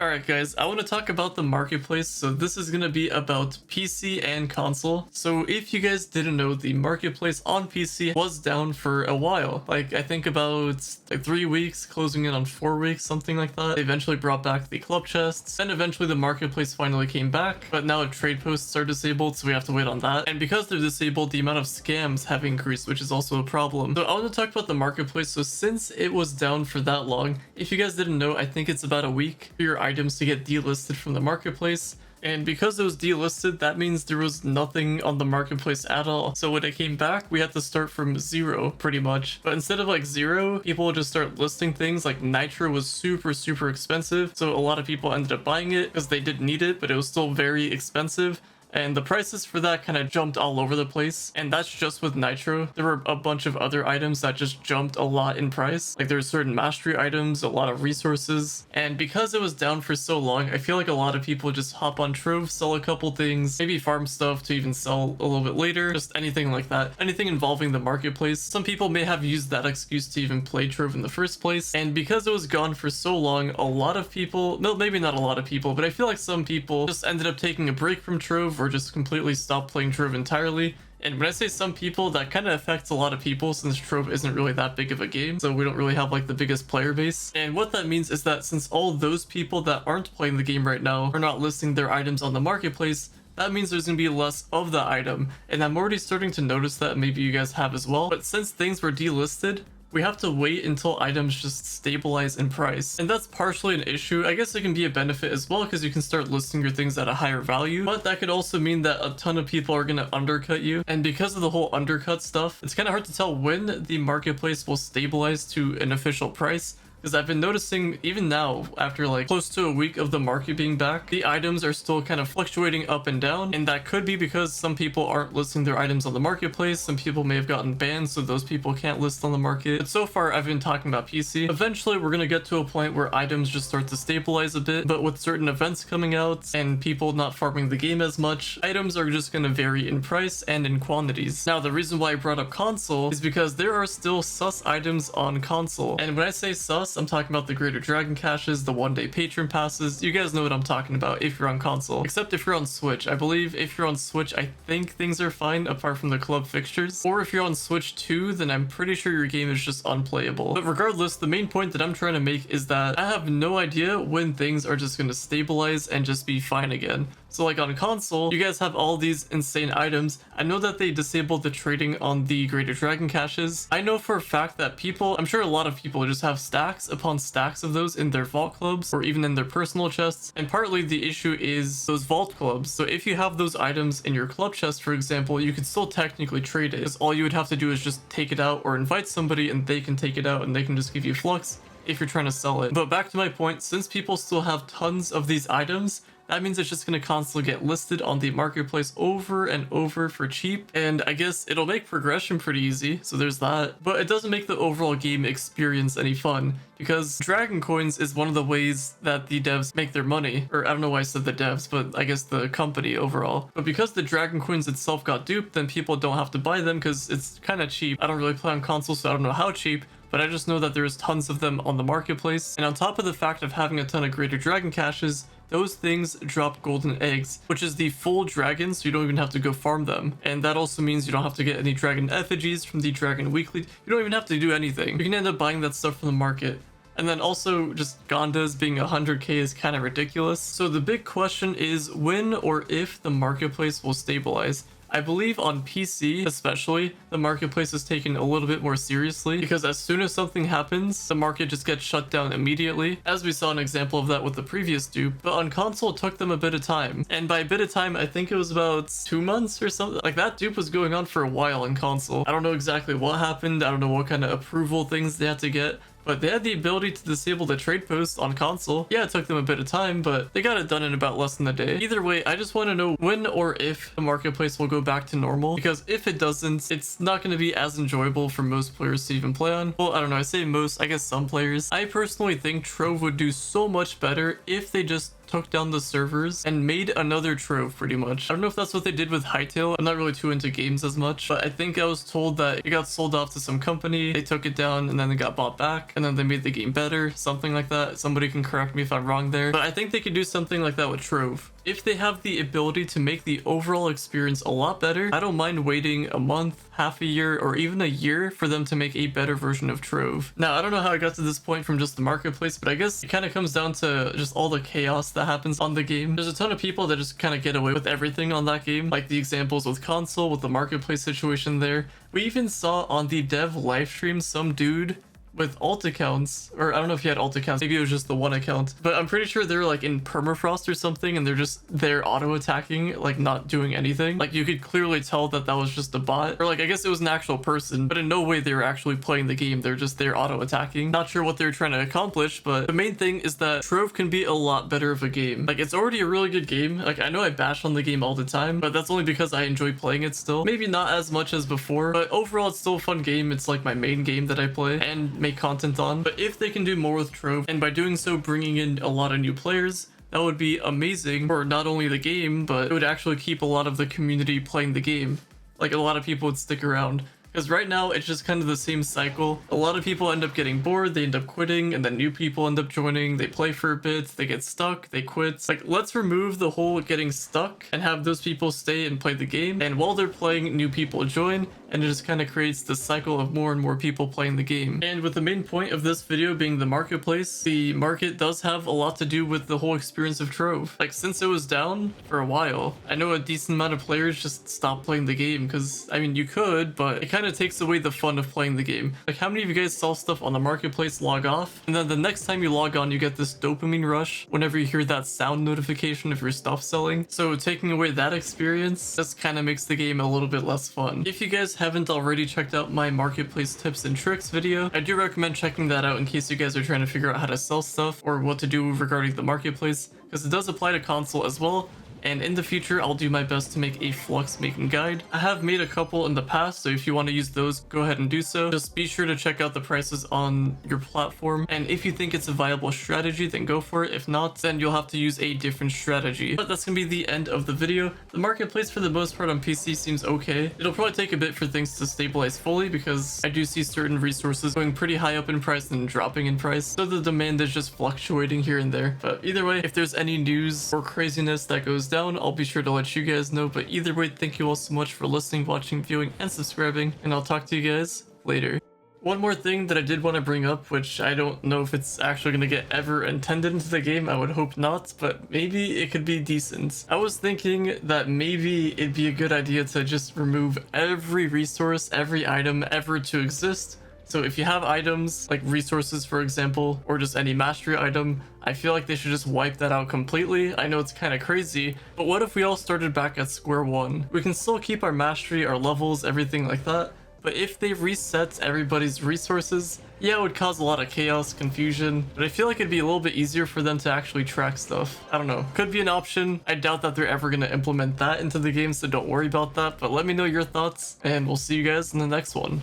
Alright guys, I want to talk about the marketplace. So this is going to be about PC and console. So if you guys didn't know, the marketplace on PC was down for a while. Like I think about 3 weeks, closing in on 4 weeks, something like that. They eventually brought back the club chests, and eventually the marketplace finally came back. But now trade posts are disabled, so we have to wait on that. And because they're disabled, the amount of scams have increased, which is also a problem. So I want to talk about the marketplace. So since it was down for that long, if you guys didn't know, I think it's about a week for your items to get delisted from the marketplace. And because it was delisted, that means there was nothing on the marketplace at all. So when it came back, we had to start from zero pretty much. But instead of like zero, people would just start listing things. Like Nitro was super expensive, so a lot of people ended up buying it because they didn't need it, but it was still very expensive. And the prices for that kind of jumped all over the place. And that's just with Nitro. There were a bunch of other items that just jumped a lot in price. Like there's certain mastery items, a lot of resources. And because it was down for so long, I feel like a lot of people just hop on Trove, sell a couple things, maybe farm stuff to even sell a little bit later. Just anything like that. Anything involving the marketplace. Some people may have used that excuse to even play Trove in the first place. And because it was gone for so long, a lot of people, no, maybe not a lot of people, but I feel like some people just ended up taking a break from Trove or just completely stopped playing Trove entirely. And when I say some people, that kind of affects a lot of people since Trove isn't really that big of a game, so we don't really have like the biggest player base. And what that means is that since all those people that aren't playing the game right now are not listing their items on the marketplace, that means there's gonna be less of the item. And I'm already starting to notice that, maybe you guys have as well. But since things were delisted, we have to wait until items just stabilize in price. And that's partially an issue. I guess it can be a benefit as well because you can start listing your things at a higher value, but that could also mean that a ton of people are gonna undercut you. And because of the whole undercut stuff, it's kind of hard to tell when the marketplace will stabilize to an official price. Because I've been noticing even now, after like close to a week of the market being back, the items are still kind of fluctuating up and down. And that could be because some people aren't listing their items on the marketplace. Some people may have gotten banned, so those people can't list on the market. But so far, I've been talking about PC. Eventually, we're going to get to a point where items just start to stabilize a bit. But with certain events coming out and people not farming the game as much, items are just going to vary in price and in quantities. Now, the reason why I brought up console is because there are still sus items on console. And when I say sus, I'm talking about the Greater Dragon caches, the one-day patron passes. You guys know what I'm talking about if you're on console. Except if you're on Switch. I believe if you're on Switch, I think things are fine apart from the club fixtures. Or if you're on Switch 2, then I'm pretty sure your game is just unplayable. But regardless, the main point that I'm trying to make is that I have no idea when things are just going to stabilize and just be fine again. So like on console, you guys have all these insane items. I know that they disabled the trading on the Greater Dragon caches. I know for a fact that people, I'm sure a lot of people just have stacks upon stacks of those in their vault clubs or even in their personal chests. And partly the issue is those vault clubs. So if you have those items in your club chest, for example, you could still technically trade it. Because all you would have to do is just take it out or invite somebody and they can take it out and they can just give you flux if you're trying to sell it. But back to my point, since people still have tons of these items, that means it's just going to constantly get listed on the marketplace over and over for cheap. And I guess it'll make progression pretty easy, so there's that. But it doesn't make the overall game experience any fun, because Dragon Coins is one of the ways that the devs make their money. Or I don't know why I said the devs, but I guess the company overall. But because the Dragon Coins itself got duped, then people don't have to buy them because it's kind of cheap. I don't really play on console, so I don't know how cheap, but I just know that there's tons of them on the marketplace. And on top of the fact of having a ton of Greater Dragon caches, those things drop golden eggs, which is the full dragon, so you don't even have to go farm them. And that also means you don't have to get any dragon effigies from the Dragon Weekly. You don't even have to do anything. You can end up buying that stuff from the market. And then also just Gondas being 100k is kind of ridiculous. So the big question is when or if the marketplace will stabilize. I believe on PC especially, the marketplace is taken a little bit more seriously because as soon as something happens, the market just gets shut down immediately, as we saw an example of that with the previous dupe. But on console, it took them a bit of time. And by a bit of time, I think it was about 2 months or something. Like that dupe was going on for a while in console. I don't know exactly what happened. I don't know what kind of approval things they had to get. But they had the ability to disable the trade post on console. Yeah, it took them a bit of time, but they got it done in about less than a day. Either way, I just want to know when or if the marketplace will go back to normal, because if it doesn't, it's not going to be as enjoyable for most players to even play on. Well, I don't know, I say most, I guess some players. I personally think Trove would do so much better if they just took down the servers and made another Trove pretty much. I don't know if that's what they did with Hightail. I'm not really too into games as much, but I think I was told that it got sold off to some company. They took it down and then it got bought back. back and then they made the game better, something like that. Somebody can correct me if I'm wrong there, but I think they could do something like that with Trove. If they have the ability to make the overall experience a lot better, I don't mind waiting a month, half a year, or even a year for them to make a better version of Trove. Now, I don't know how I got to this point from just the marketplace, but I guess it kind of comes down to just all the chaos that happens on the game. There's a ton of people that just kind of get away with everything on that game, like the examples with console, with the marketplace situation there. We even saw on the dev livestream some dude with alt accounts, or I don't know if he had alt accounts, maybe it was just the one account, but I'm pretty sure they're like in permafrost or something and they're auto attacking, like not doing anything. Like you could clearly tell that that was just a bot, or like I guess it was an actual person, but in no way they were actually playing the game. They're auto attacking. Not sure what they're trying to accomplish, but the main thing is that Trove can be a lot better of a game. Like it's already a really good game. Like I know I bash on the game all the time, but that's only because I enjoy playing it still. Maybe not as much as before, but overall it's still a fun game. It's like my main game that I play and make content on. But if they can do more with Trove, and by doing so bringing in a lot of new players, that would be amazing for not only the game, but it would actually keep a lot of the community playing the game. Like a lot of people would stick around. Because right now it's just kind of the same cycle. A lot of people end up getting bored, they end up quitting, and then new people end up joining. They play for a bit, they get stuck, they quit. Like, let's remove the whole getting stuck and have those people stay and play the game. And while they're playing, new people join, and it just kind of creates the cycle of more and more people playing the game. And with the main point of this video being the marketplace, the market does have a lot to do with the whole experience of Trove. Like, since it was down for a while, I know a decent amount of players just stopped playing the game, because, I mean, you could, but it kind of takes away the fun of playing the game. Like, how many of you guys saw stuff on the marketplace, log off, and then the next time you log on, you get this dopamine rush whenever you hear that sound notification of your stuff selling? So taking away that experience just kind of makes the game a little bit less fun. If you guys haven't already checked out my marketplace tips and tricks video, I do recommend checking that out in case you guys are trying to figure out how to sell stuff or what to do regarding the marketplace, because it does apply to console as well. And in the future, I'll do my best to make a flux making guide. I have made a couple in the past, so if you want to use those, go ahead and do so. Just be sure to check out the prices on your platform, and if you think it's a viable strategy, then go for it. If not, then you'll have to use a different strategy. But that's gonna be the end of the video. The marketplace for the most part on PC seems okay. It'll probably take a bit for things to stabilize fully, because I do see certain resources going pretty high up in price and dropping in price, so the demand is just fluctuating here and there. But either way, if there's any news or craziness that goes down, I'll be sure to let you guys know. But either way, thank you all so much for listening, watching, viewing, and subscribing, and I'll talk to you guys later. One more thing that I did want to bring up, which I don't know if it's actually going to get ever intended into the game, I would hope not, but maybe it could be decent. I was thinking that maybe it'd be a good idea to just remove every resource, every item ever to exist. So if you have items like resources, for example, or just any mastery item, I feel like they should just wipe that out completely. I know it's kind of crazy, but what if we all started back at square one? We can still keep our mastery, our levels, everything like that, but if they reset everybody's resources, yeah, it would cause a lot of chaos, confusion, but I feel like it'd be a little bit easier for them to actually track stuff. I don't know. Could be an option. I doubt that they're ever going to implement that into the game, so don't worry about that, but let me know your thoughts, and we'll see you guys in the next one.